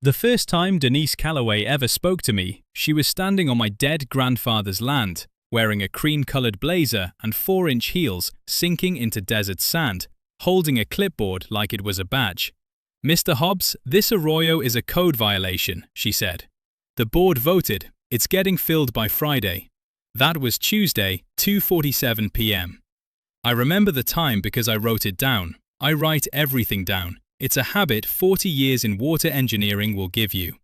The first time Denise Calloway ever spoke to me, she was standing on my dead grandfather's land, wearing a cream-colored blazer and 4-inch heels sinking into desert sand, holding a clipboard like it was a badge. "Mr. Hobbs, this arroyo is a code violation," she said. "The board voted. It's getting filled by Friday." That was Tuesday, 2:47 p.m. I remember the time because I wrote it down. I write everything down. It's a habit 40 years in water engineering will give you.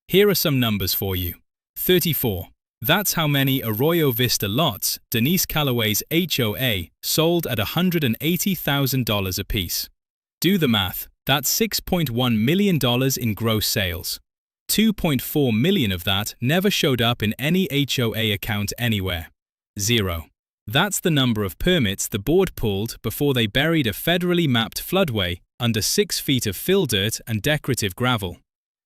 Here are some numbers for you. 34. That's how many Arroyo Vista lots Denise Calloway's HOA sold at $180,000 apiece. Do the math. That's $6.1 million in gross sales. 2.4 million of that never showed up in any HOA account anywhere. 0. That's the number of permits the board pulled before they buried a federally mapped floodway under 6 feet of fill dirt and decorative gravel.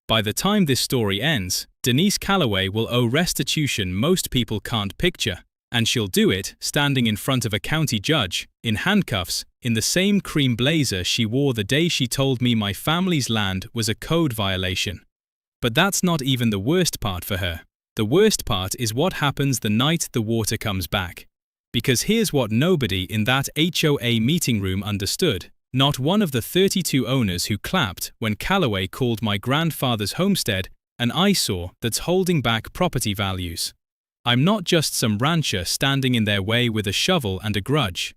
By the time this story ends, Denise Calloway will owe restitution most people can't picture, and she'll do it standing in front of a county judge, in handcuffs, in the same cream blazer she wore the day she told me my family's land was a code violation. But that's not even the worst part for her. The worst part is what happens the night the water comes back. Because here's what nobody in that HOA meeting room understood. Not one of the 32 owners who clapped when Calloway called my grandfather's homestead an eyesore that's holding back property values. I'm not just some rancher standing in their way with a shovel and a grudge.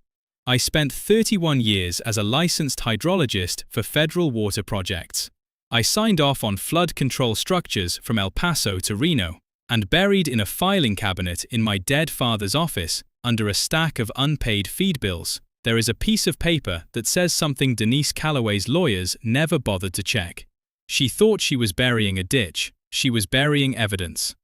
I spent 31 years as a licensed hydrologist for federal water projects. I signed off on flood control structures from El Paso to Reno, and buried in a filing cabinet in my dead father's office, under a stack of unpaid feed bills, there is a piece of paper that says something Denise Calloway's lawyers never bothered to check. She thought she was burying a ditch. She was burying evidence.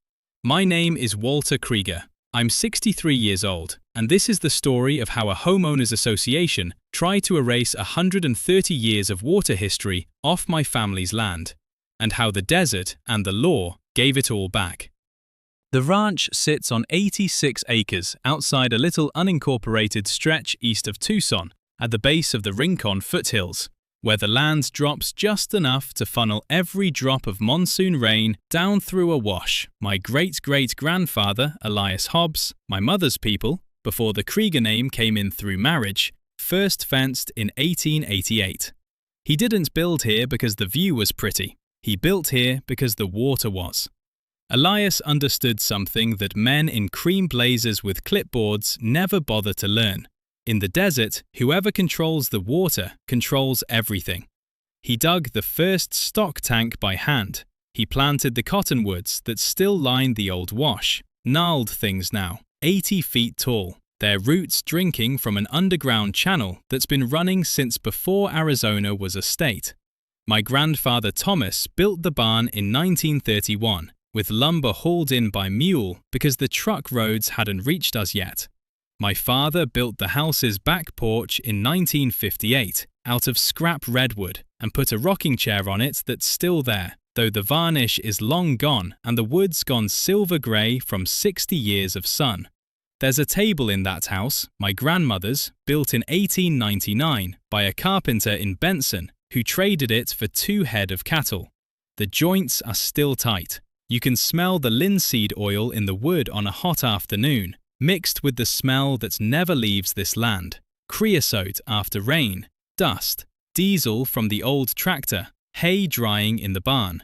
My name is Walter Krieger. I'm 63 years old, and this is the story of how a homeowners association tried to erase 130 years of water history off my family's land, and how the desert and the law gave it all back. The ranch sits on 86 acres outside a little unincorporated stretch east of Tucson, at the base of the Rincon foothills, where the land drops just enough to funnel every drop of monsoon rain down through a wash my great-great-grandfather, Elias Hobbs, my mother's people, before the Krieger name came in through marriage, first fenced in 1888. He didn't build here because the view was pretty. He built here because the water was. Elias understood something that men in cream blazers with clipboards never bother to learn. In the desert, whoever controls the water controls everything. He dug the first stock tank by hand. He planted the cottonwoods that still lined the old wash, gnarled things now, 80 feet tall, their roots drinking from an underground channel that's been running since before Arizona was a state. My grandfather Thomas built the barn in 1931. With lumber hauled in by mule because the truck roads hadn't reached us yet. My father built the house's back porch in 1958 out of scrap redwood and put a rocking chair on it that's still there, though the varnish is long gone and the wood's gone silver grey from 60 years of sun. There's a table in that house, my grandmother's, built in 1899 by a carpenter in Benson who traded it for 2 head of cattle. The joints are still tight. You can smell the linseed oil in the wood on a hot afternoon, mixed with the smell that never leaves this land. Creosote after rain, dust, diesel from the old tractor, hay drying in the barn.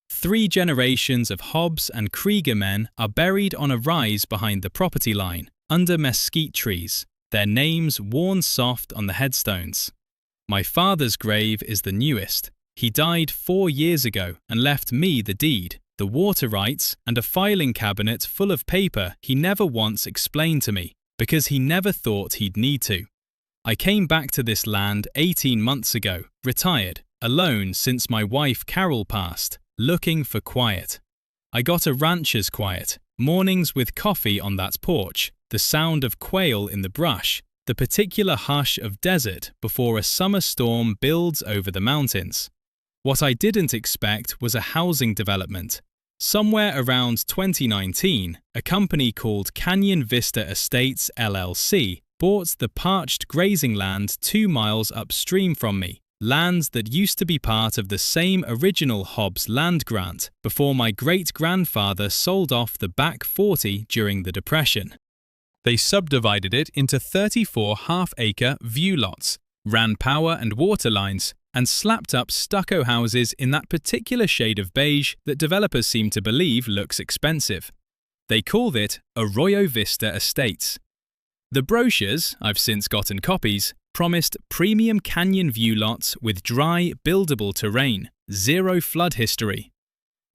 3 generations of Hobbs and Krieger men are buried on a rise behind the property line, under mesquite trees, their names worn soft on the headstones. My father's grave is the newest. He died 4 years ago and left me the deed, the water rights, and a filing cabinet full of paper he never once explained to me, because he never thought he'd need to. I came back to this land 18 months ago, retired, alone since my wife Carol passed, looking for quiet. I got a rancher's quiet, mornings with coffee on that porch, the sound of quail in the brush, the particular hush of desert before a summer storm builds over the mountains. What I didn't expect was a housing development. Somewhere around 2019, a company called Canyon Vista Estates LLC bought the parched grazing land 2 miles upstream from me, lands that used to be part of the same original Hobbs land grant before my great-grandfather sold off the back 40 during the Depression. They subdivided it into 34 half-acre view lots, ran power and water lines, and slapped up stucco houses in that particular shade of beige that developers seem to believe looks expensive. They called it Arroyo Vista Estates. The brochures, I've since gotten copies, promised premium canyon view lots with dry, buildable terrain, zero flood history.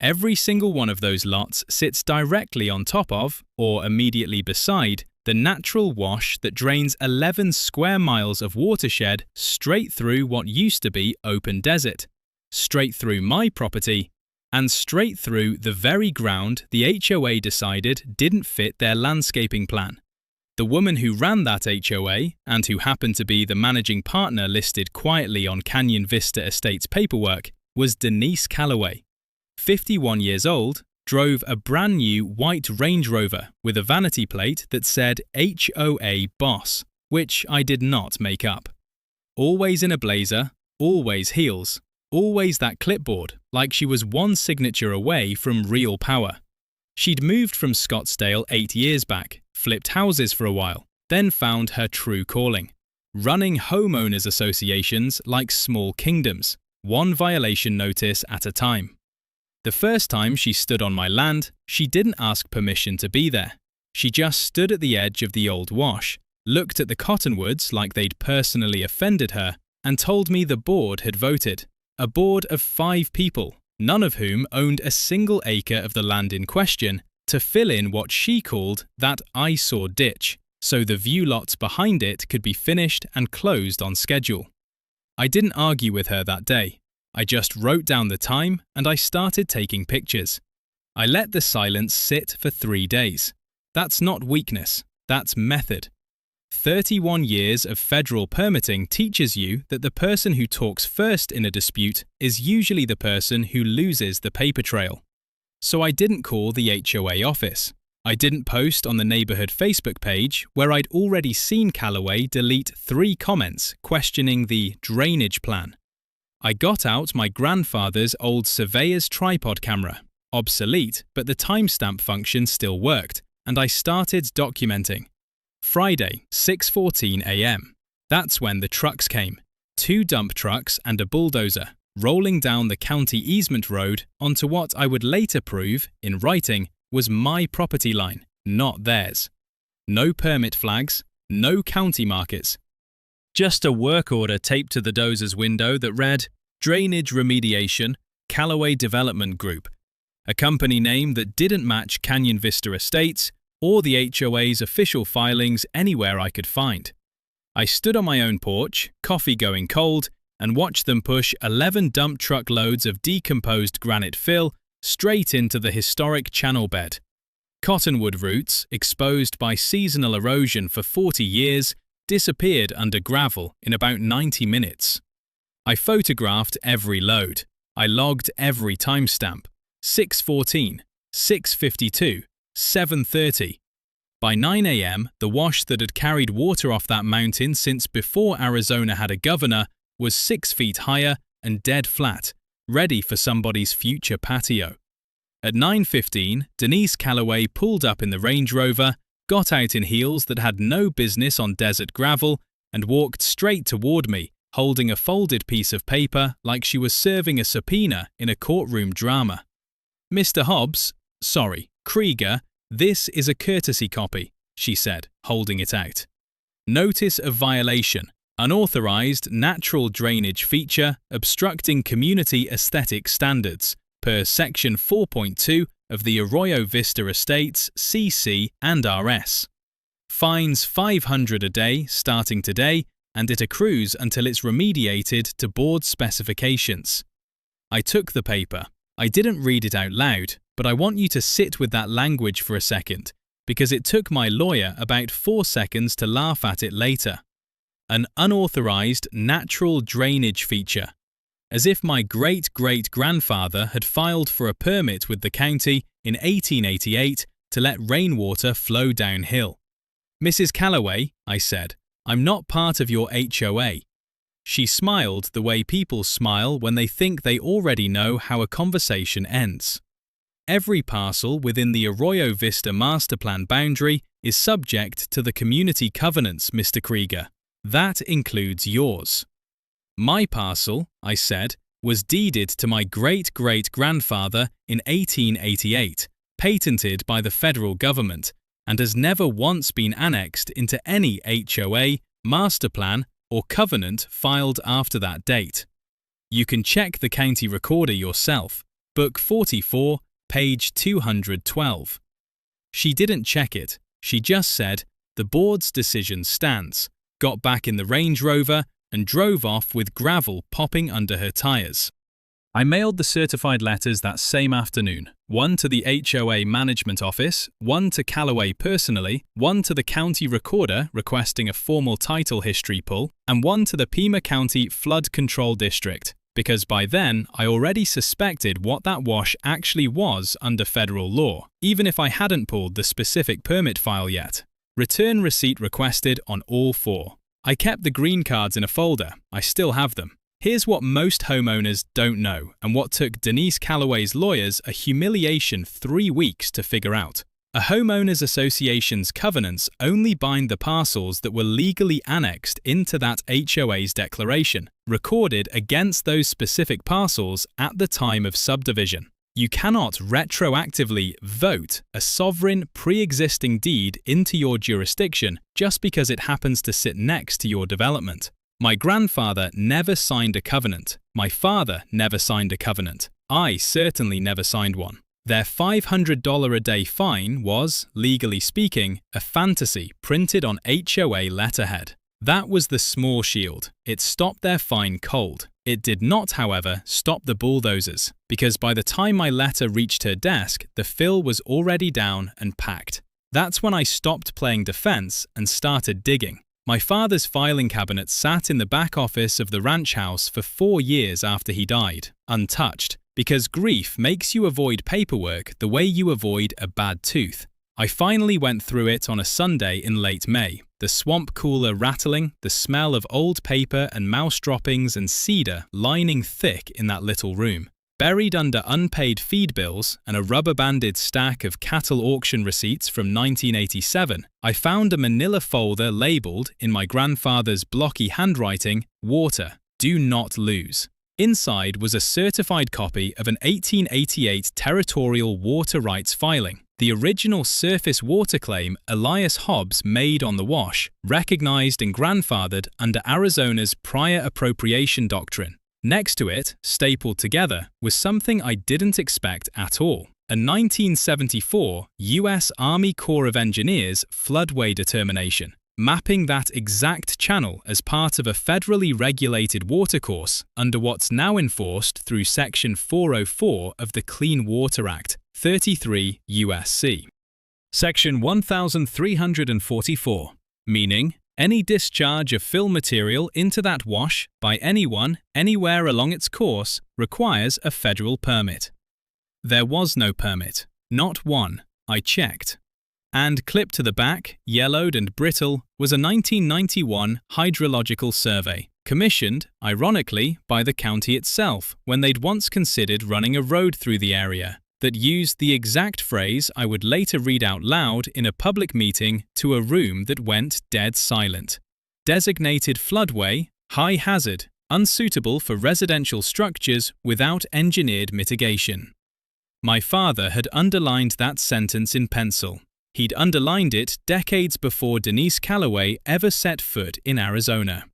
Every single one of those lots sits directly on top of, or immediately beside, the natural wash that drains 11 square miles of watershed straight through what used to be open desert, straight through my property, and straight through the very ground the HOA decided didn't fit their landscaping plan. The woman who ran that HOA, and who happened to be the managing partner listed quietly on Canyon Vista Estates paperwork, was Denise Calloway. 51 years old, drove a brand new white Range Rover with a vanity plate that said HOA Boss, which I did not make up. Always in a blazer, always heels, always that clipboard, like she was one signature away from real power. She'd moved from Scottsdale 8 years back, flipped houses for a while, then found her true calling. Running homeowners associations like small kingdoms, one violation notice at a time. The first time she stood on my land, she didn't ask permission to be there. She just stood at the edge of the old wash, looked at the cottonwoods like they'd personally offended her, and told me the board had voted. A board of 5 people, none of whom owned a single acre of the land in question, to fill in what she called that eyesore ditch, so the view lots behind it could be finished and closed on schedule. I didn't argue with her that day. I just wrote down the time and I started taking pictures. I let the silence sit for 3 days. That's not weakness, that's method. 31 years of federal permitting teaches you that the person who talks first in a dispute is usually the person who loses the paper trail. So I didn't call the HOA office. I didn't post on the neighborhood Facebook page where I'd already seen Calloway delete 3 comments questioning the drainage plan. I got out my grandfather's old surveyor's tripod camera, obsolete, but the timestamp function still worked, and I started documenting. Friday, 6:14 a.m. That's when the trucks came. 2 dump trucks and a bulldozer, rolling down the county easement road onto what I would later prove, in writing, was my property line, not theirs. No permit flags, no county markers. Just a work order taped to the dozer's window that read, Drainage Remediation, Calloway Development Group, a company name that didn't match Canyon Vista Estates or the HOA's official filings anywhere I could find. I stood on my own porch, coffee going cold, and watched them push 11 dump truck loads of decomposed granite fill straight into the historic channel bed. Cottonwood roots, exposed by seasonal erosion for 40 years, disappeared under gravel in about 90 minutes. I photographed every load. I logged every timestamp. 6:14, 6:52, 7:30. By 9 a.m., the wash that had carried water off that mountain since before Arizona had a governor was 6 feet higher and dead flat, ready for somebody's future patio. At 9:15, Denise Calloway pulled up in the Range Rover, got out in heels that had no business on desert gravel, and walked straight toward me, holding a folded piece of paper like she was serving a subpoena in a courtroom drama. Mr. Hobbs, sorry, Krieger, this is a courtesy copy, she said, holding it out. Notice of violation. Unauthorized natural drainage feature obstructing community aesthetic standards, per Section 4.2 of the Arroyo Vista Estates CC and RS. Fines $500 a day starting today, and it accrues until it's remediated to board specifications. I took the paper. I didn't read it out loud, but I want you to sit with that language for a second, because it took my lawyer about 4 seconds to laugh at it later. An unauthorized natural drainage feature. As if my great-great-grandfather had filed for a permit with the county in 1888 to let rainwater flow downhill. Mrs. Calloway, I said, I'm not part of your HOA. She smiled the way people smile when they think they already know how a conversation ends. Every parcel within the Arroyo Vista master plan boundary is subject to the community covenants, Mr. Krieger. That includes yours. My parcel, I said, was deeded to my great-great-grandfather in 1888, patented by the federal government, and has never once been annexed into any HOA, master plan, or covenant filed after that date. You can check the county recorder yourself, Book 44, page 212. She didn't check it, she just said, "The board's decision stands," got back in the Range Rover, and drove off with gravel popping under her tires. I mailed the certified letters that same afternoon, one to the HOA management office, one to Callaway personally, one to the county recorder requesting a formal title history pull, and one to the Pima County Flood Control District, because by then I already suspected what that wash actually was under federal law, even if I hadn't pulled the specific permit file yet. Return receipt requested on all four. I kept the green cards in a folder, I still have them. Here's what most homeowners don't know, and what took Denise Callaway's lawyers a humiliation 3 weeks to figure out. A homeowners association's covenants only bind the parcels that were legally annexed into that HOA's declaration, recorded against those specific parcels at the time of subdivision. You cannot retroactively vote a sovereign pre-existing deed into your jurisdiction just because it happens to sit next to your development. My grandfather never signed a covenant. My father never signed a covenant. I certainly never signed one. Their $500 a day fine was, legally speaking, a fantasy printed on HOA letterhead. That was the small shield. It stopped their fine cold. It did not, however, stop the bulldozers, because by the time my letter reached her desk, the fill was already down and packed. That's when I stopped playing defense and started digging. My father's filing cabinet sat in the back office of the ranch house for 4 years after he died, untouched, because grief makes you avoid paperwork the way you avoid a bad tooth. I finally went through it on a Sunday in late May, the swamp cooler rattling, the smell of old paper and mouse droppings and cedar lining thick in that little room. Buried under unpaid feed bills and a rubber-banded stack of cattle auction receipts from 1987, I found a manila folder labeled, in my grandfather's blocky handwriting, "Water, do not lose." Inside was a certified copy of an 1888 territorial water rights filing, the original surface water claim Elias Hobbs made on the wash, recognized and grandfathered under Arizona's prior appropriation doctrine. Next to it, stapled together, was something I didn't expect at all. A 1974 U.S. Army Corps of Engineers floodway determination, mapping that exact channel as part of a federally regulated watercourse under what's now enforced through Section 404 of the Clean Water Act, 33 U.S.C. Section 1344, meaning any discharge of fill material into that wash by anyone, anywhere along its course, requires a federal permit. There was no permit, not one, I checked. And clipped to the back, yellowed and brittle, was a 1991 hydrological survey, commissioned, ironically, by the county itself when they'd once considered running a road through the area, that used the exact phrase I would later read out loud in a public meeting to a room that went dead silent. Designated floodway, high hazard, unsuitable for residential structures without engineered mitigation. My father had underlined that sentence in pencil. He'd underlined it decades before Denise Callaway ever set foot in Arizona.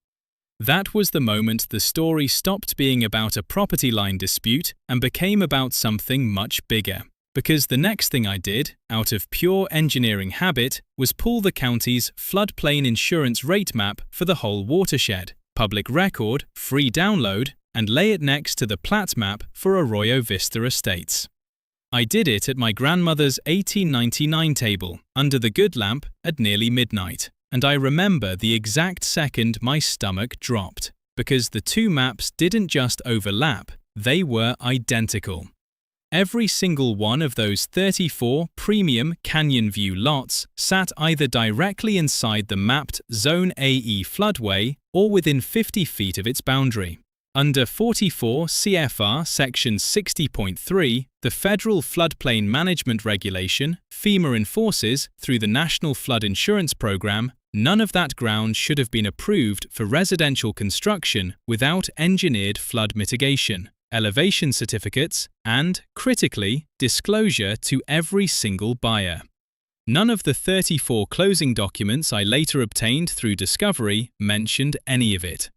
That was the moment the story stopped being about a property line dispute and became about something much bigger. Because the next thing I did, out of pure engineering habit, was pull the county's floodplain insurance rate map for the whole watershed, public record, free download, and lay it next to the plat map for Arroyo Vista Estates. I did it at my grandmother's 1899 table, under the good lamp, at nearly midnight. And I remember the exact second my stomach dropped, because the two maps didn't just overlap, they were identical. Every single one of those 34 premium Canyon View lots sat either directly inside the mapped Zone AE floodway or within 50 feet of its boundary. Under 44 CFR Section 60.3, the Federal Floodplain Management Regulation FEMA enforces through the National Flood Insurance Program, none of that ground should have been approved for residential construction without engineered flood mitigation, elevation certificates, and, critically, disclosure to every single buyer. None of the 34 closing documents I later obtained through discovery mentioned any of it.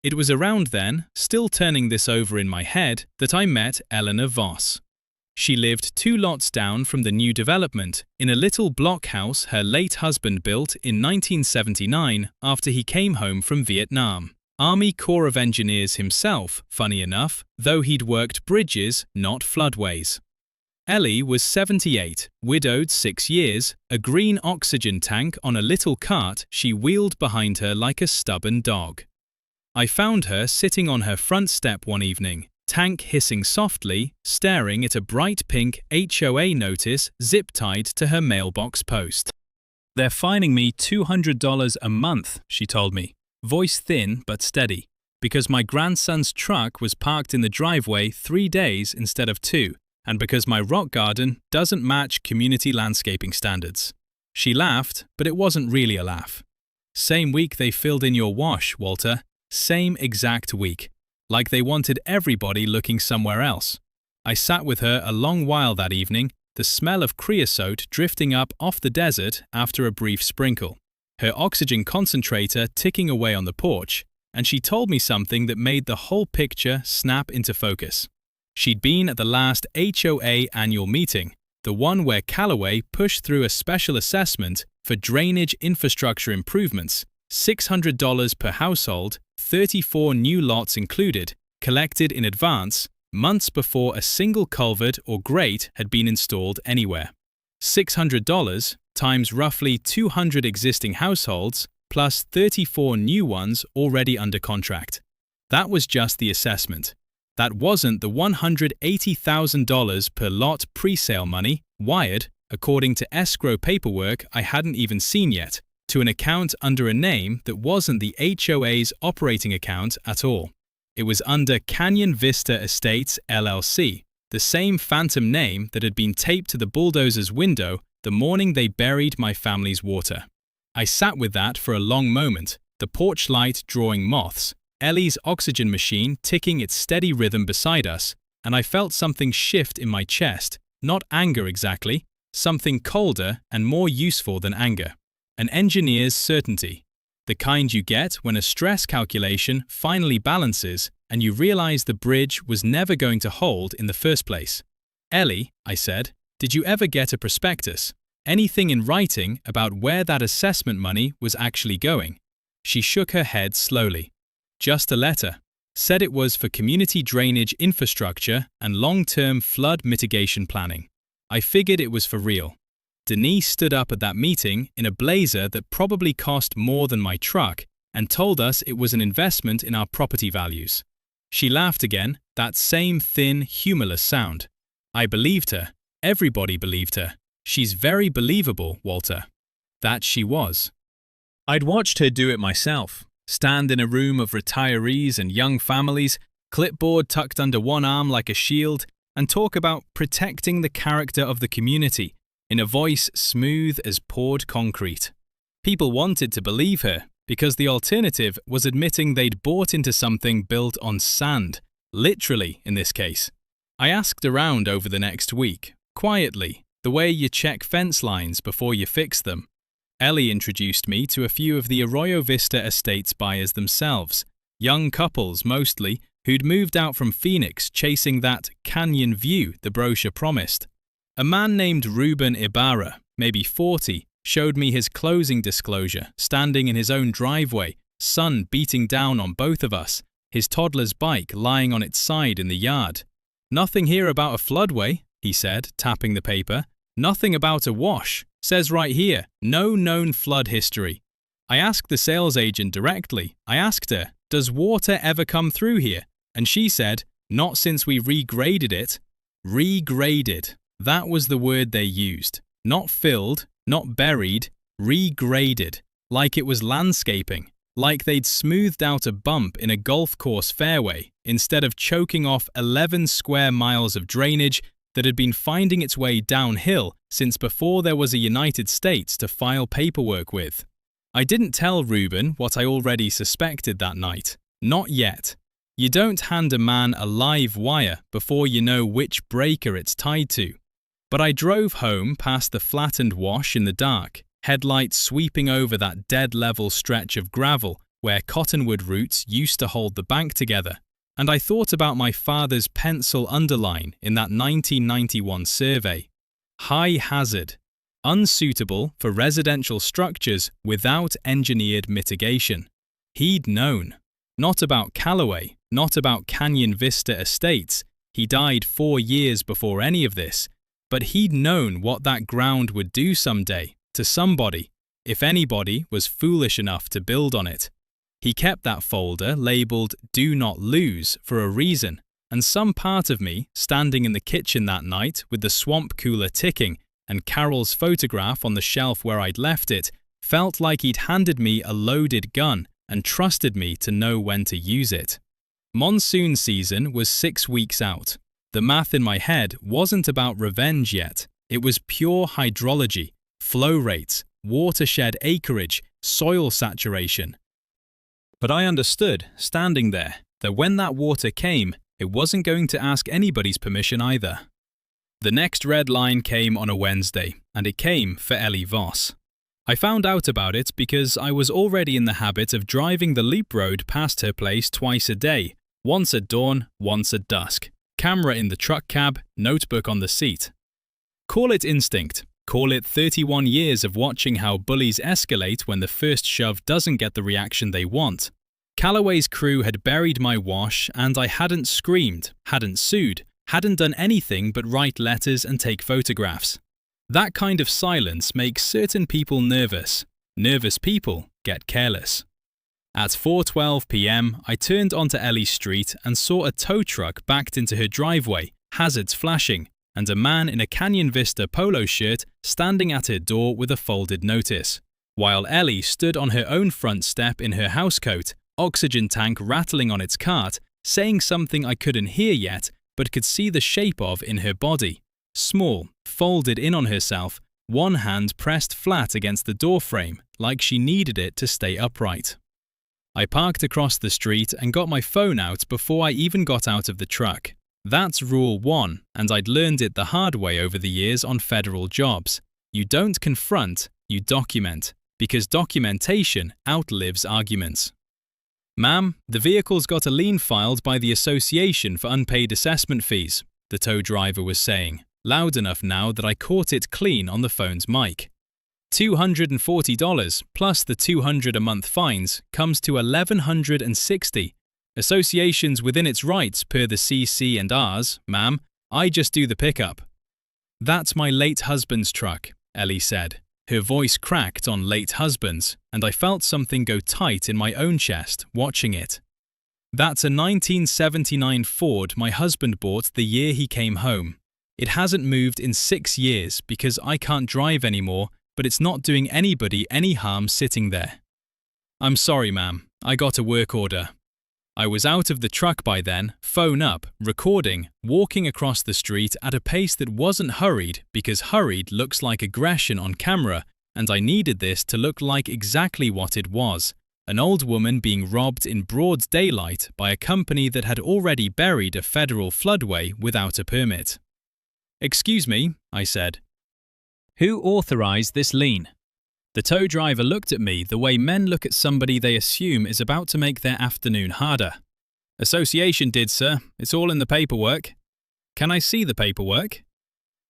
It was around then, still turning this over in my head, that I met Eleanor Voss. She lived 2 lots down from the new development, in a little block house her late husband built in 1979 after he came home from Vietnam. Army Corps of Engineers himself, funny enough, though he'd worked bridges, not floodways. Ellie was 78, widowed 6 years, a green oxygen tank on a little cart she wheeled behind her like a stubborn dog. I found her sitting on her front step one evening, tank hissing softly, staring at a bright pink HOA notice zip-tied to her mailbox post. "They're fining me $200 a month," she told me, voice thin but steady, because my grandson's truck was parked in the driveway 3 days instead of 2, and because my rock garden doesn't match community landscaping standards. She laughed, but it wasn't really a laugh. "Same week they filled in your wash, Walter. Same exact week. Like they wanted everybody looking somewhere else." I sat with her a long while that evening, the smell of creosote drifting up off the desert after a brief sprinkle, her oxygen concentrator ticking away on the porch, and she told me something that made the whole picture snap into focus. She'd been at the last HOA annual meeting, the one where Callaway pushed through a special assessment for drainage infrastructure improvements, $600 per household, 34 new lots included, collected in advance, months before a single culvert or grate had been installed anywhere. $600 times roughly 200 existing households, plus 34 new ones already under contract. That was just the assessment. That wasn't the $180,000 per lot pre-sale money wired, according to escrow paperwork I hadn't even seen yet, to an account under a name that wasn't the HOA's operating account at all. It was under Canyon Vista Estates LLC, the same phantom name that had been taped to the bulldozer's window the morning they buried my family's water. I sat with that for a long moment, the porch light drawing moths, Ellie's oxygen machine ticking its steady rhythm beside us, and I felt something shift in my chest, not anger exactly, something colder and more useful than anger. An engineer's certainty, the kind you get when a stress calculation finally balances and you realize the bridge was never going to hold in the first place. "Ellie," I said, "did you ever get a prospectus? Anything in writing about where that assessment money was actually going?" She shook her head slowly. "Just a letter. Said it was for community drainage infrastructure and long-term flood mitigation planning." I figured it was for real. Denise stood up at that meeting in a blazer that probably cost more than my truck and told us it was an investment in our property values. She laughed again, that same thin, humorless sound. I believed her. Everybody believed her. She's very believable, Walter. That she was. I'd watched her do it myself. Stand in a room of retirees and young families, clipboard tucked under one arm like a shield, and talk about protecting the character of the community, in a voice smooth as poured concrete. People wanted to believe her, because the alternative was admitting they'd bought into something built on sand, literally in this case. I asked around over the next week, quietly, the way you check fence lines before you fix them. Ellie introduced me to a few of the Arroyo Vista Estates buyers themselves, young couples mostly, who'd moved out from Phoenix chasing that canyon view the brochure promised. A man named Ruben Ibarra, maybe 40, showed me his closing disclosure, standing in his own driveway, sun beating down on both of us, his toddler's bike lying on its side in the yard. "Nothing here about a floodway," he said, tapping the paper. "Nothing about a wash. Says right here, no known flood history." I asked the sales agent directly. I asked her, "Does water ever come through here?" And she said, "Not since we regraded it." Regraded. That was the word they used. Not filled, not buried, regraded. Like it was landscaping. Like they'd smoothed out a bump in a golf course fairway instead of choking off 11 square miles of drainage that had been finding its way downhill since before there was a United States to file paperwork with. I didn't tell Reuben what I already suspected that night. Not yet. You don't hand a man a live wire before you know which breaker it's tied to. But I drove home past the flattened wash in the dark, headlights sweeping over that dead-level stretch of gravel where cottonwood roots used to hold the bank together, and I thought about my father's pencil underline in that 1991 survey. High hazard. Unsuitable for residential structures without engineered mitigation. He'd known. Not about Callaway, not about Canyon Vista Estates. He died 4 years before any of this, but he'd known what that ground would do someday to somebody, if anybody was foolish enough to build on it. He kept that folder labeled "Do Not Lose" for a reason, and some part of me, standing in the kitchen that night with the swamp cooler ticking and Carol's photograph on the shelf where I'd left it, felt like he'd handed me a loaded gun and trusted me to know when to use it. Monsoon season was 6 weeks out. The math in my head wasn't about revenge yet. It was pure hydrology, flow rates, watershed acreage, soil saturation. But I understood, standing there, that when that water came, it wasn't going to ask anybody's permission either. The next red line came on a Wednesday, and it came for Ellie Voss. I found out about it because I was already in the habit of driving the loop road past her place twice a day, once at dawn, once at dusk. Camera in the truck cab, notebook on the seat. Call it instinct. Call it 31 years of watching how bullies escalate when the first shove doesn't get the reaction they want. Callaway's crew had buried my wash and I hadn't screamed, hadn't sued, hadn't done anything but write letters and take photographs. That kind of silence makes certain people nervous. Nervous people get careless. At 4:12 p.m, I turned onto Ellie Street and saw a tow truck backed into her driveway, hazards flashing, and a man in a Canyon Vista polo shirt standing at her door with a folded notice, while Ellie stood on her own front step in her housecoat, oxygen tank rattling on its cart, saying something I couldn't hear yet but could see the shape of in her body. Small, folded in on herself, one hand pressed flat against the doorframe like she needed it to stay upright. I parked across the street and got my phone out before I even got out of the truck. That's rule 1, and I'd learned it the hard way over the years on federal jobs. You don't confront, you document, because documentation outlives arguments. "Ma'am, the vehicle's got a lien filed by the Association for Unpaid Assessment Fees," the tow driver was saying, loud enough now that I caught it clean on the phone's mic. $240 plus the $200 a month fines comes to $1,160. Association's within its rights per the CC and Rs, ma'am. I just do the pickup. "That's my late husband's truck," Ellie said. Her voice cracked on late husbands, and I felt something go tight in my own chest watching it. "That's a 1979 Ford my husband bought the year he came home. It hasn't moved in 6 years because I can't drive anymore, but it's not doing anybody any harm sitting there." "I'm sorry, ma'am. I got a work order." I was out of the truck by then, phone up, recording, walking across the street at a pace that wasn't hurried because hurried looks like aggression on camera, and I needed this to look like exactly what it was, an old woman being robbed in broad daylight by a company that had already buried a federal floodway without a permit. "Excuse me," I said. "Who authorized this lien?" The tow driver looked at me the way men look at somebody they assume is about to make their afternoon harder. "Association did, sir. It's all in the paperwork." "Can I see the paperwork?"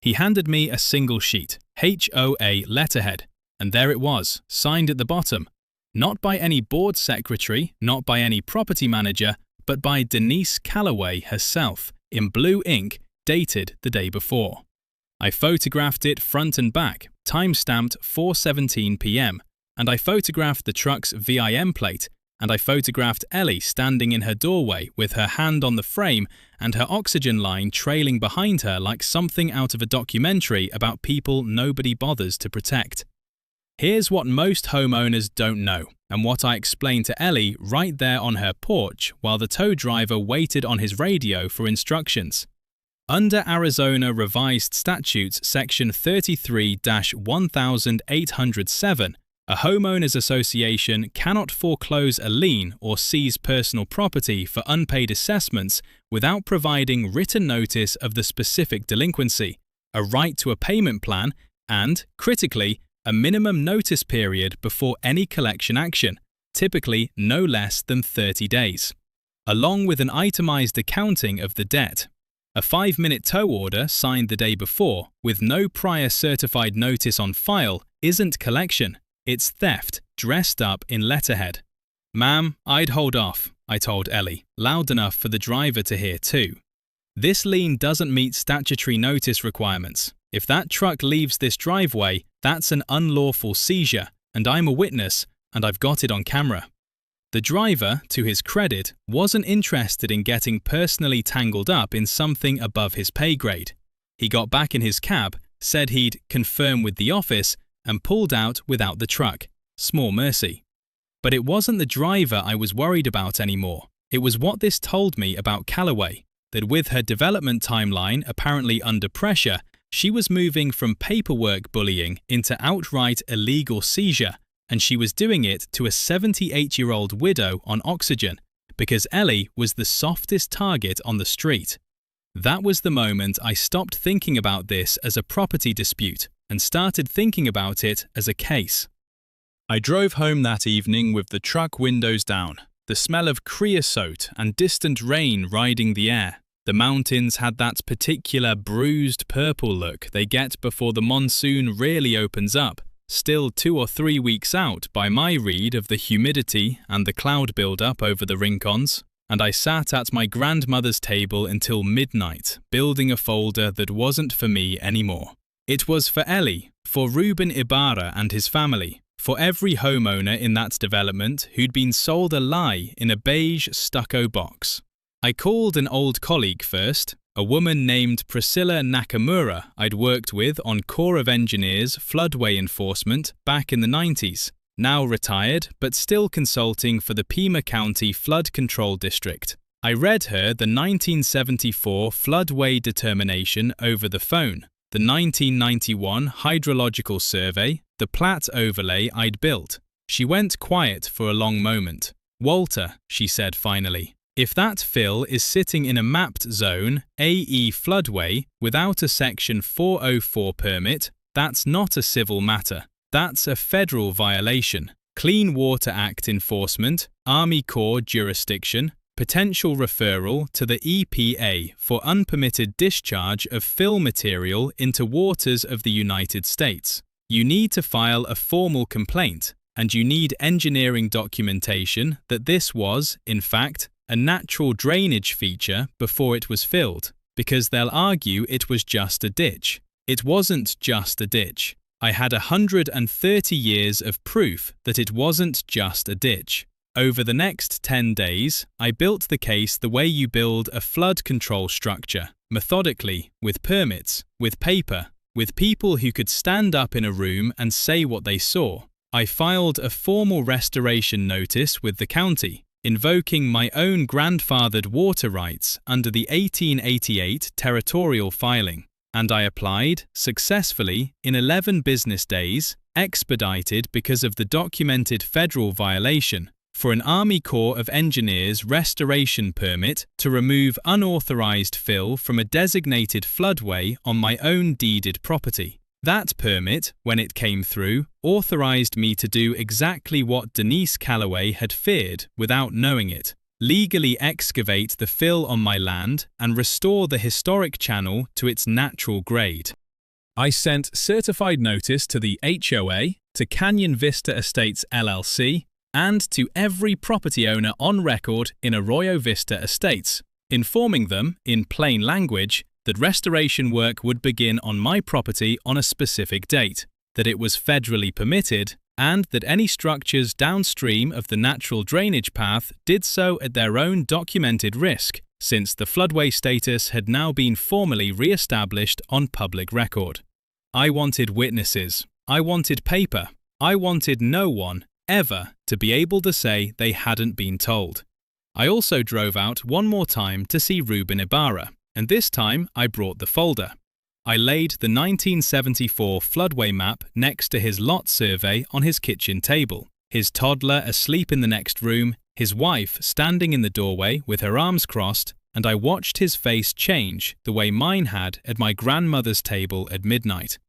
He handed me a single sheet, HOA letterhead, and there it was, signed at the bottom. Not by any board secretary, not by any property manager, but by Denise Callaway herself, in blue ink, dated the day before. I photographed it front and back, time-stamped 4:17 p.m, and I photographed the truck's VIN plate, and I photographed Ellie standing in her doorway with her hand on the frame and her oxygen line trailing behind her like something out of a documentary about people nobody bothers to protect. Here's what most homeowners don't know, and what I explained to Ellie right there on her porch while the tow driver waited on his radio for instructions. Under Arizona Revised Statutes Section 33-1807, a homeowners association cannot foreclose a lien or seize personal property for unpaid assessments without providing written notice of the specific delinquency, a right to a payment plan, and, critically, a minimum notice period before any collection action, typically no less than 30 days, along with an itemized accounting of the debt. A 5-minute tow order signed the day before, with no prior certified notice on file, isn't collection. It's theft, dressed up in letterhead. "Ma'am, I'd hold off," I told Ellie, loud enough for the driver to hear too. "This lien doesn't meet statutory notice requirements. If that truck leaves this driveway, that's an unlawful seizure, and I'm a witness, and I've got it on camera." The driver, to his credit, wasn't interested in getting personally tangled up in something above his pay grade. He got back in his cab, said he'd confirm with the office, and pulled out without the truck. Small mercy. But it wasn't the driver I was worried about anymore. It was what this told me about Callaway, that with her development timeline apparently under pressure, she was moving from paperwork bullying into outright illegal seizure, and she was doing it to a 78-year-old widow on oxygen, because Ellie was the softest target on the street. That was the moment I stopped thinking about this as a property dispute and started thinking about it as a case. I drove home that evening with the truck windows down, the smell of creosote and distant rain riding the air. The mountains had that particular bruised purple look they get before the monsoon really opens up, still 2 or 3 weeks out by my read of the humidity and the cloud build-up over the rincons, and I sat at my grandmother's table until midnight, building a folder that wasn't for me anymore. It was for Ellie, for Ruben Ibarra and his family, for every homeowner in that development who'd been sold a lie in a beige stucco box. I called an old colleague first, a woman named Priscilla Nakamura I'd worked with on Corps of Engineers floodway enforcement back in the 90s, now retired but still consulting for the Pima County Flood Control District. I read her the 1974 floodway determination over the phone, the 1991 hydrological survey, the plat overlay I'd built. She went quiet for a long moment. "Walter," she said finally, "if that fill is sitting in a mapped zone, AE floodway, without a Section 404 permit, that's not a civil matter. That's a federal violation. Clean Water Act enforcement, Army Corps jurisdiction, potential referral to the EPA for unpermitted discharge of fill material into waters of the United States. You need to file a formal complaint, and you need engineering documentation that this was, in fact, a natural drainage feature before it was filled, because they'll argue it was just a ditch. It wasn't just a ditch. I had 130 years of proof that it wasn't just a ditch. Over the next 10 days, I built the case the way you build a flood control structure, methodically, with permits, with paper, with people who could stand up in a room and say what they saw. I filed a formal restoration notice with the county, invoking my own grandfathered water rights under the 1888 territorial filing, and I applied, successfully, in 11 business days, expedited because of the documented federal violation, for an Army Corps of Engineers restoration permit to remove unauthorized fill from a designated floodway on my own deeded property. That permit, when it came through, authorized me to do exactly what Denise Callaway had feared without knowing it: legally excavate the fill on my land and restore the historic channel to its natural grade. I sent certified notice to the HOA, to Canyon Vista Estates LLC, and to every property owner on record in Arroyo Vista Estates, informing them, in plain language, that restoration work would begin on my property on a specific date, that it was federally permitted, and that any structures downstream of the natural drainage path did so at their own documented risk, since the floodway status had now been formally re-established on public record. I wanted witnesses. I wanted paper. I wanted no one, ever, to be able to say they hadn't been told. I also drove out one more time to see Ruben Ibarra, and this time I brought the folder. I laid the 1974 floodway map next to his lot survey on his kitchen table, his toddler asleep in the next room, his wife standing in the doorway with her arms crossed, and I watched his face change the way mine had at my grandmother's table at midnight.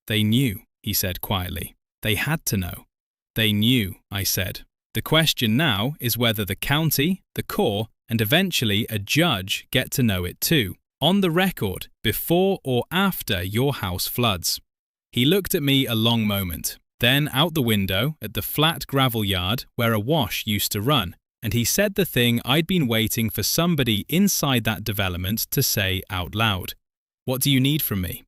They knew, he said quietly. They had to know. They knew, I said. The question now is whether the county, the Corps, and eventually a judge get to know it too, on the record, before or after your house floods. He looked at me a long moment, then out the window at the flat gravel yard where a wash used to run, and he said the thing I'd been waiting for somebody inside that development to say out loud. What do you need from me?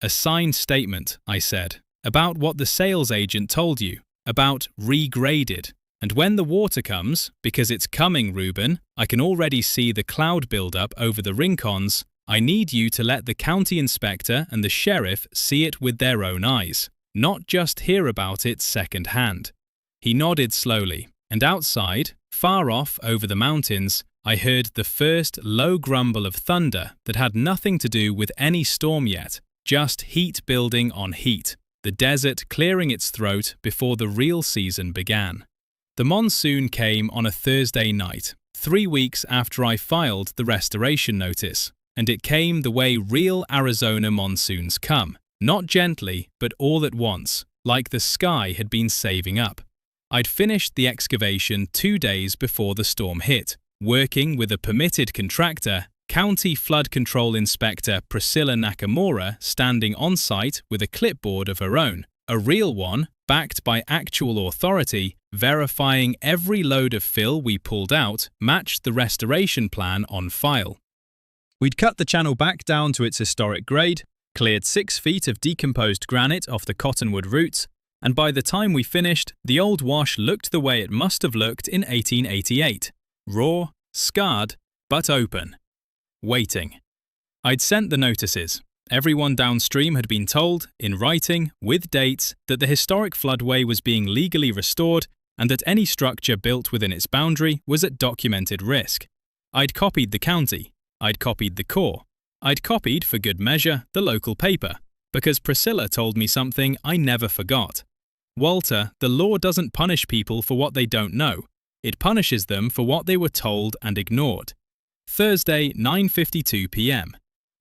A signed statement, I said, about what the sales agent told you, about regraded. And when the water comes, because it's coming, Ruben, I can already see the cloud build-up over the rincons, I need you to let the county inspector and the sheriff see it with their own eyes, not just hear about it second-hand. He nodded slowly, and outside, far off over the mountains, I heard the first low grumble of thunder that had nothing to do with any storm yet, just heat building on heat, the desert clearing its throat before the real season began. The monsoon came on a Thursday night, 3 weeks after I filed the restoration notice, and it came the way real Arizona monsoons come, not gently, but all at once, like the sky had been saving up. I'd finished the excavation 2 days before the storm hit, working with a permitted contractor, County Flood Control Inspector Priscilla Nakamura standing on site with a clipboard of her own, a real one, backed by actual authority, verifying every load of fill we pulled out matched the restoration plan on file. We'd cut the channel back down to its historic grade, cleared 6 feet of decomposed granite off the cottonwood roots, and by the time we finished, the old wash looked the way it must have looked in 1888, raw, scarred, but open. Waiting. I'd sent the notices. Everyone downstream had been told, in writing, with dates, that the historic floodway was being legally restored and that any structure built within its boundary was at documented risk. I'd copied the county. I'd copied the Corps. I'd copied, for good measure, the local paper, because Priscilla told me something I never forgot. Walter, the law doesn't punish people for what they don't know. It punishes them for what they were told and ignored. Thursday, 9:52 p.m.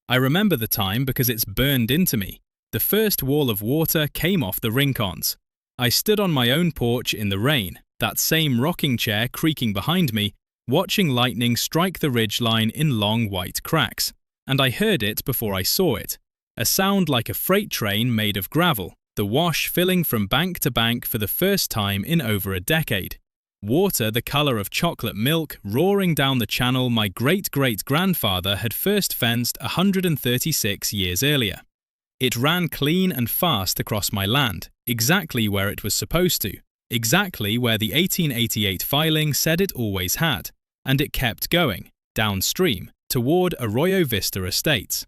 I remember the time because it's burned into me. The first wall of water came off the rincons. I stood on my own porch in the rain, that same rocking chair creaking behind me, watching lightning strike the ridgeline in long white cracks, and I heard it before I saw it. A sound like a freight train made of gravel, the wash filling from bank to bank for the first time in over a decade. Water the colour of chocolate milk roaring down the channel my great-great-grandfather had first fenced 136 years earlier. It ran clean and fast across my land, exactly where it was supposed to, exactly where the 1888 filing said it always had, and it kept going, downstream, toward Arroyo Vista Estates.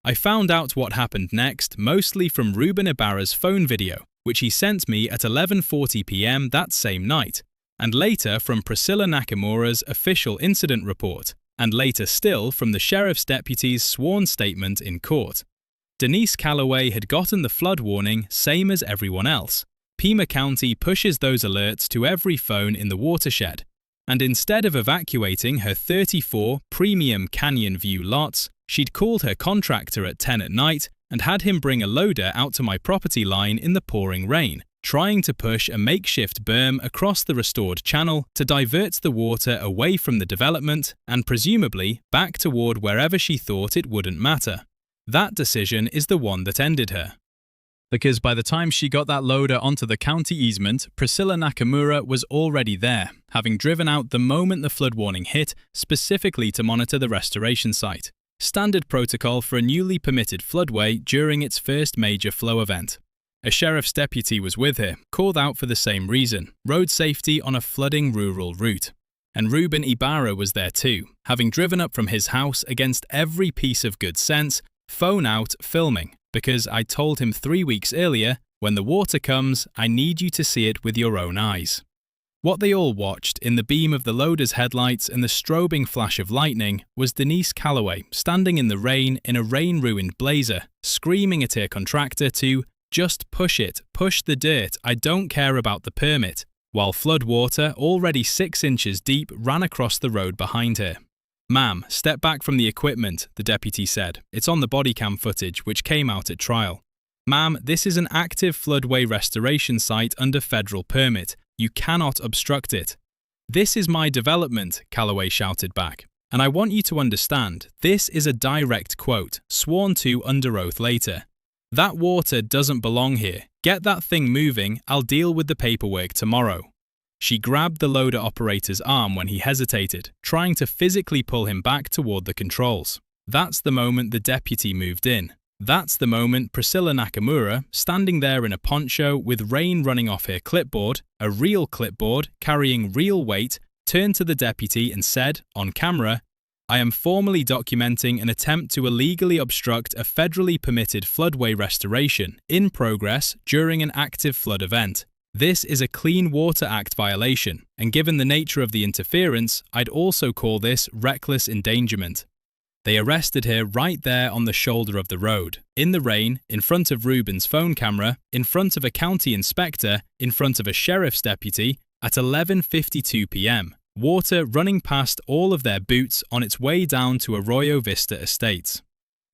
I found out what happened next mostly from Ruben Ibarra's phone video, which he sent me at 11:40 p.m. that same night, and later from Priscilla Nakamura's official incident report, and later still from the sheriff's deputy's sworn statement in court. Denise Calloway had gotten the flood warning same as everyone else. Pima County pushes those alerts to every phone in the watershed, and instead of evacuating her 34 premium Canyon View lots, she'd called her contractor at 10 at night and had him bring a loader out to my property line in the pouring rain, trying to push a makeshift berm across the restored channel to divert the water away from the development and presumably back toward wherever she thought it wouldn't matter. That decision is the one that ended her. Because by the time she got that loader onto the county easement, Priscilla Nakamura was already there, having driven out the moment the flood warning hit, specifically to monitor the restoration site. Standard protocol for a newly permitted floodway during its first major flow event. A sheriff's deputy was with her, called out for the same reason, road safety on a flooding rural route. And Ruben Ibarra was there too, having driven up from his house against every piece of good sense, phone out, filming, because I told him 3 weeks earlier, when the water comes, I need you to see it with your own eyes. What they all watched, in the beam of the loader's headlights and the strobing flash of lightning, was Denise Calloway standing in the rain in a rain-ruined blazer, screaming at her contractor to "Just push it, push the dirt, I don't care about the permit," while floodwater, already 6 inches deep, ran across the road behind her. "Ma'am, step back from the equipment," the deputy said. "It's on the body cam footage, which came out at trial." "Ma'am, this is an active floodway restoration site under federal permit. You cannot obstruct it." "This is my development," Calloway shouted back. "And I want you to understand, this is a direct quote, sworn to under oath later. That water doesn't belong here. Get that thing moving, I'll deal with the paperwork tomorrow." She grabbed the loader operator's arm when he hesitated, trying to physically pull him back toward the controls. That's the moment the deputy moved in. That's the moment Priscilla Nakamura, standing there in a poncho with rain running off her clipboard, a real clipboard carrying real weight, turned to the deputy and said, on camera, "I am formally documenting an attempt to illegally obstruct a federally permitted floodway restoration in progress during an active flood event. This is a Clean Water Act violation, and given the nature of the interference, I'd also call this reckless endangerment." They arrested her right there on the shoulder of the road, in the rain, in front of Ruben's phone camera, in front of a county inspector, in front of a sheriff's deputy, at 11:52 p.m. Water running past all of their boots on its way down to Arroyo Vista Estates.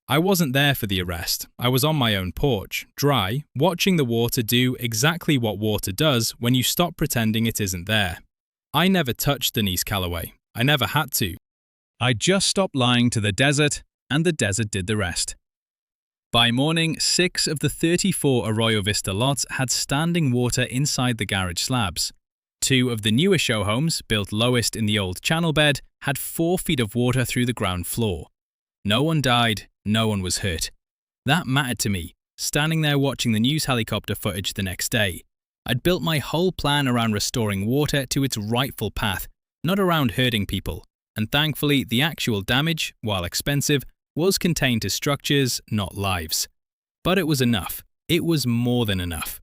I wasn't there for the arrest. I was on my own porch, dry, watching the water do exactly what water does when you stop pretending it isn't there. I never touched Denise Calloway. I never had to. I just stopped lying to the desert, and the desert did the rest. By morning, 6 of the 34 Arroyo Vista lots had standing water inside the garage slabs. 2 of the newer show homes, built lowest in the old channel bed, had 4 feet of water through the ground floor. No one died, no one was hurt. That mattered to me, standing there watching the news helicopter footage the next day. I'd built my whole plan around restoring water to its rightful path, not around hurting people. And thankfully, the actual damage, while expensive, was contained to structures, not lives. But it was enough. It was more than enough.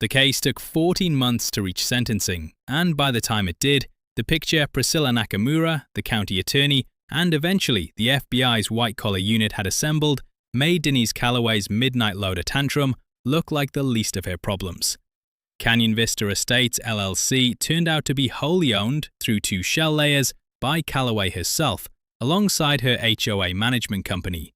The case took 14 months to reach sentencing, and by the time it did, the picture Priscilla Nakamura, the county attorney, and eventually the FBI's white-collar unit had assembled made Denise Calloway's midnight loader tantrum look like the least of her problems. Canyon Vista Estates LLC turned out to be wholly owned, through 2 shell layers, by Calloway herself, alongside her HOA management company.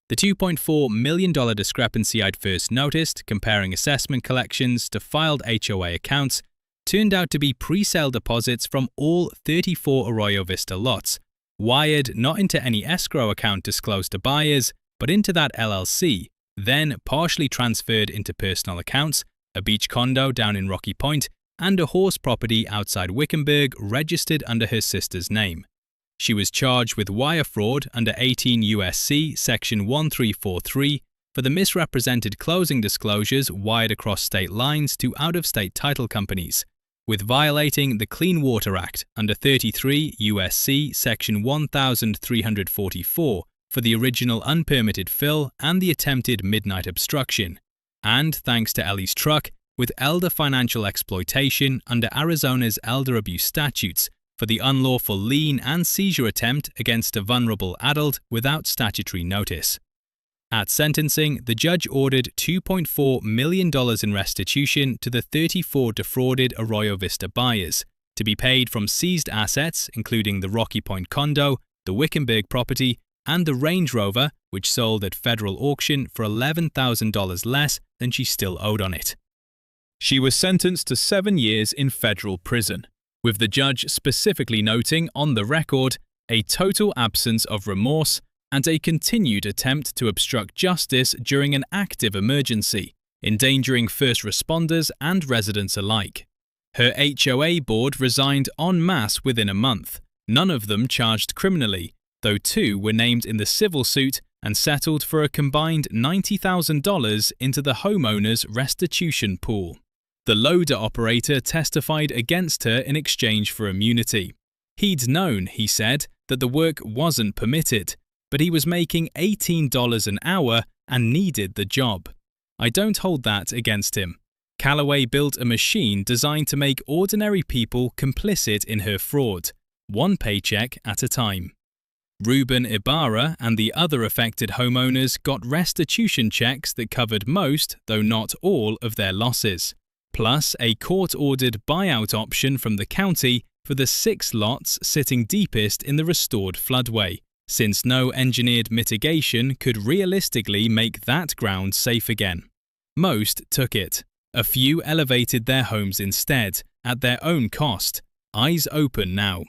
The $2.4 million discrepancy I'd first noticed, comparing assessment collections to filed HOA accounts, turned out to be pre-sale deposits from all 34 Arroyo Vista lots, wired not into any escrow account disclosed to buyers, but into that LLC, then partially transferred into personal accounts, a beach condo down in Rocky Point, and a horse property outside Wickenburg registered under her sister's name. She was charged with wire fraud under 18 U.S.C. Section 1343 for the misrepresented closing disclosures wired across state lines to out-of-state title companies, with violating the Clean Water Act under 33 U.S.C. Section 1344 for the original unpermitted fill and the attempted midnight obstruction, and, thanks to Ellie's truck, with elder financial exploitation under Arizona's elder abuse statutes for the unlawful lien and seizure attempt against a vulnerable adult without statutory notice. At sentencing, the judge ordered $2.4 million in restitution to the 34 defrauded Arroyo Vista buyers, to be paid from seized assets including the Rocky Point condo, the Wickenburg property, and the Range Rover, which sold at federal auction for $11,000 less than she still owed on it. She was sentenced to 7 years in federal prison, with the judge specifically noting on the record a total absence of remorse and a continued attempt to obstruct justice during an active emergency, endangering first responders and residents alike. Her HOA board resigned en masse within a month, none of them charged criminally, though 2 were named in the civil suit and settled for a combined $90,000 into the homeowner's restitution pool. The loader operator testified against her in exchange for immunity. He'd known, he said, that the work wasn't permitted, but he was making $18 an hour and needed the job. I don't hold that against him. Callaway built a machine designed to make ordinary people complicit in her fraud, one paycheck at a time. Ruben Ibarra and the other affected homeowners got restitution checks that covered most, though not all, of their losses, plus a court-ordered buyout option from the county for the 6 lots sitting deepest in the restored floodway, since no engineered mitigation could realistically make that ground safe again. Most took it. A few elevated their homes instead, at their own cost, eyes open now.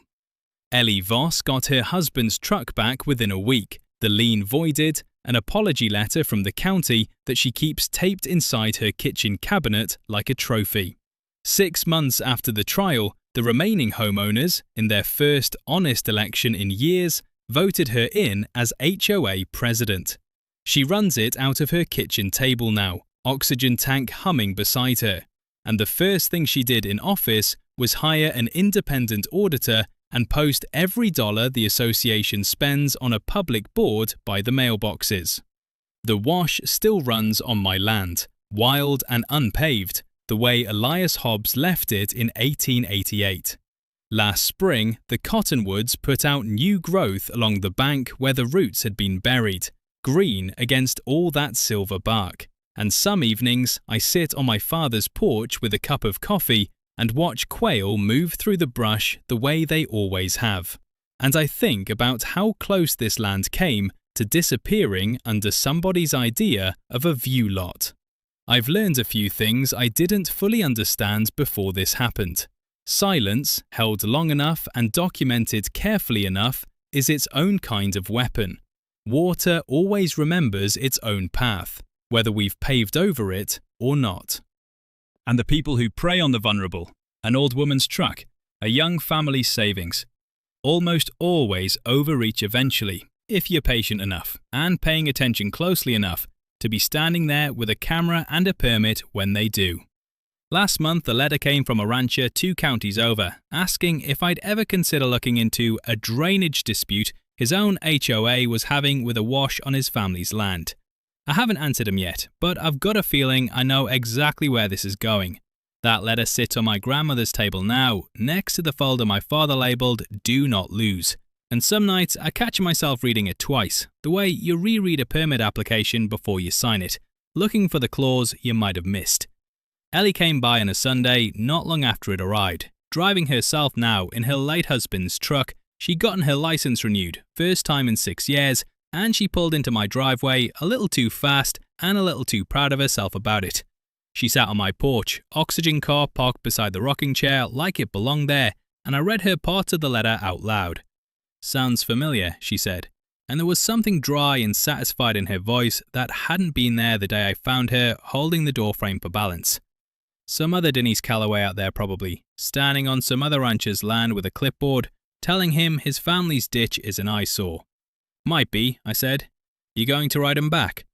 Ellie Voss got her husband's truck back within a week, the lien voided, an apology letter from the county that she keeps taped inside her kitchen cabinet like a trophy. 6 months after the trial, the remaining homeowners, in their first honest election in years, voted her in as HOA president. She runs it out of her kitchen table now, oxygen tank humming beside her, and the first thing she did in office was hire an independent auditor and post every dollar the association spends on a public board by the mailboxes. The wash still runs on my land, wild and unpaved, the way Elias Hobbs left it in 1888. Last spring, the cottonwoods put out new growth along the bank where the roots had been buried, green against all that silver bark, and some evenings I sit on my father's porch with a cup of coffee and watch quail move through the brush the way they always have. And I think about how close this land came to disappearing under somebody's idea of a view lot. I've learned a few things I didn't fully understand before this happened. Silence, held long enough and documented carefully enough, is its own kind of weapon. Water always remembers its own path, whether we've paved over it or not. And the people who prey on the vulnerable, an old woman's truck, a young family's savings, almost always overreach eventually, if you're patient enough and paying attention closely enough to be standing there with a camera and a permit when they do. Last month, a letter came from a rancher 2 counties over, asking if I'd ever consider looking into a drainage dispute his own HOA was having with a wash on his family's land. I haven't answered him yet, but I've got a feeling I know exactly where this is going. That letter sits on my grandmother's table now, next to the folder my father labelled "Do Not Lose." And some nights I catch myself reading it twice, the way you reread a permit application before you sign it, looking for the clause you might have missed. Ellie came by on a Sunday not long after it arrived, driving herself now in her late husband's truck. She'd gotten her license renewed, first time in 6 years, and she pulled into my driveway a little too fast and a little too proud of herself about it. She sat on my porch, oxygen car parked beside the rocking chair like it belonged there, and I read her part of the letter out loud. "Sounds familiar," she said, and there was something dry and satisfied in her voice that hadn't been there the day I found her holding the doorframe for balance. Some other Denise Callaway out there probably, standing on some other rancher's land with a clipboard, telling him his family's ditch is an eyesore. "Might be," I said. "You going to write 'em back?"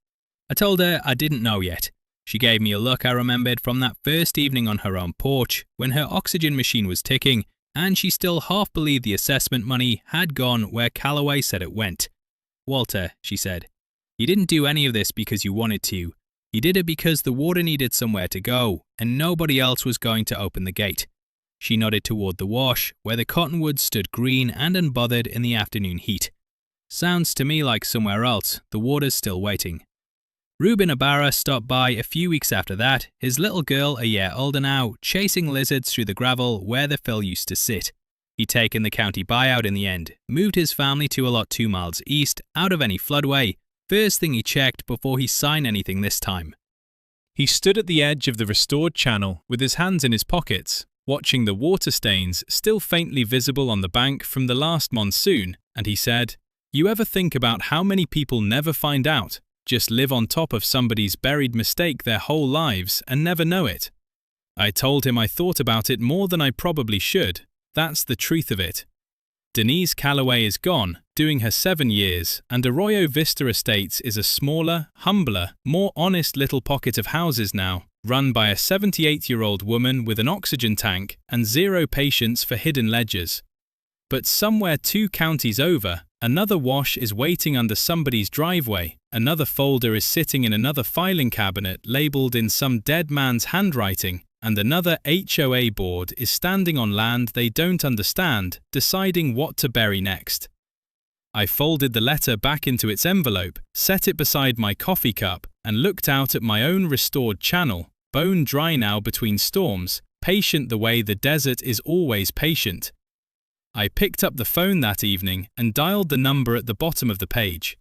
I told her I didn't know yet. She gave me a look I remembered from that first evening on her own porch, when her oxygen machine was ticking, and she still half believed the assessment money had gone where Callaway said it went. "Walter," she said, "you didn't do any of this because you wanted to. You did it because the water needed somewhere to go, and nobody else was going to open the gate." She nodded toward the wash, where the cottonwoods stood green and unbothered in the afternoon heat. "Sounds to me like somewhere else, the water's still waiting." Ruben Ibarra stopped by a few weeks after that, his little girl a year older now, chasing lizards through the gravel where the fill used to sit. He'd taken the county buyout in the end, moved his family to a lot 2 miles east, out of any floodway, first thing he checked before he signed anything this time. He stood at the edge of the restored channel with his hands in his pockets, watching the water stains still faintly visible on the bank from the last monsoon, and he said, "You ever think about how many people never find out, just live on top of somebody's buried mistake their whole lives and never know it?" I told him I thought about it more than I probably should. That's the truth of it. Denise Calloway is gone, doing her 7 years, and Arroyo Vista Estates is a smaller, humbler, more honest little pocket of houses now, run by a 78-year-old woman with an oxygen tank and zero patience for hidden ledgers. But somewhere 2 counties over, another wash is waiting under somebody's driveway, another folder is sitting in another filing cabinet labeled in some dead man's handwriting, and another HOA board is standing on land they don't understand, deciding what to bury next. I folded the letter back into its envelope, set it beside my coffee cup, and looked out at my own restored channel, bone dry now between storms, patient the way the desert is always patient. I picked up the phone that evening and dialed the number at the bottom of the page.